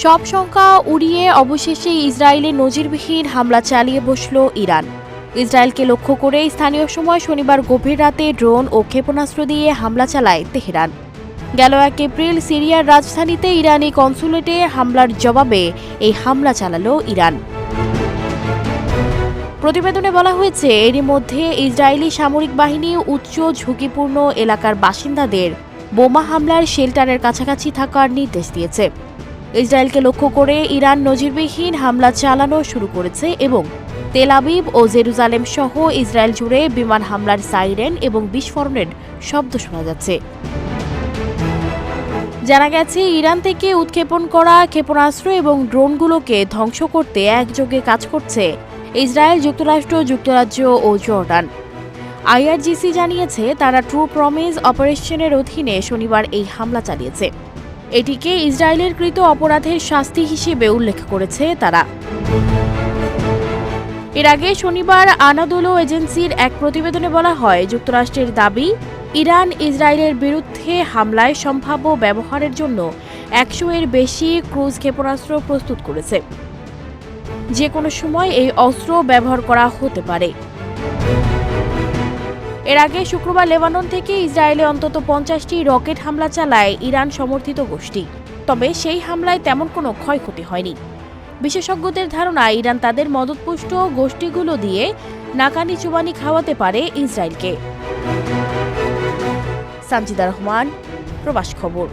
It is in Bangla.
সব শঙ্কা উড়িয়ে অবশেষে ইসরায়েলে নজিরবিহীন হামলা চালিয়ে বসল ইরান। ইসরায়েলকে লক্ষ্য করে স্থানীয় সময় শনিবার গভীর রাতে ড্রোন ও ক্ষেপণাস্ত্র দিয়ে হামলা চালায় তেহরান। গেল ১ এপ্রিল সিরিয়ার রাজধানীতে ইরানি কনসুলেটে হামলার জবাবে এই হামলা চালালো ইরান। প্রতিবেদনে বলা হয়েছে, এরই মধ্যে ইসরায়েলি সামরিক বাহিনী উচ্চ ঝুঁকিপূর্ণ এলাকার বাসিন্দাদের বোমা হামলার শেল্টারের কাছাকাছি থাকার নির্দেশ দিয়েছে। ইসরায়েলকে লক্ষ্য করে ইরান নজিরবিহীন হামলা চালানো শুরু করেছে এবং তেল আবিব ও জেরুজালেম সহ ইসরায়েল জুড়ে বিমান হামলার সাইরেন এবং বিস্ফোরণের শব্দ শোনা যাচ্ছে। জানা গেছে, ইরান থেকে উৎক্ষেপণ করা ক্ষেপণাস্ত্র এবং ড্রোনগুলোকে ধ্বংস করতে একযোগে কাজ করছে ইসরায়েল, যুক্তরাষ্ট্র, যুক্তরাজ্য ও জর্ডান। আইআরজিসি জানিয়েছে, তারা ট্রু প্রমিস অপারেশনের অধীনে শনিবার এই হামলা চালিয়েছে। এটিকে ইসরায়েলের কৃত অপরাধের শাস্তি হিসেবে উল্লেখ করেছে তারা। এর আগে শনিবার আনাদোলো এজেন্সির এক প্রতিবেদনে বলা হয়, যুক্তরাষ্ট্রের দাবি, ইরান ইসরায়েলের বিরুদ্ধে হামলায় সম্ভাব্য ব্যবহারের জন্য ১০০-এর বেশি ক্রুজ ক্ষেপণাস্ত্র প্রস্তুত করেছে। যে কোনো সময় এই অস্ত্র ব্যবহার করা হতে পারে। এর আগে শুক্রবার লেবানন থেকে ইসরায়েলে অন্তত ৫০টি রকেট হামলা চালায় ইরান সমর্থিত গোষ্ঠী। তবে সেই হামলায় তেমন কোনো ক্ষয়ক্ষতি হয়নি। বিশেষজ্ঞদের ধারণা, ইরান তাদের মদতপুষ্ট গোষ্ঠীগুলো দিয়ে নাকানি চুবানি খাওয়াতে পারে ইসরায়েলকে। সানজিদা রহমান, প্রবাস খবর।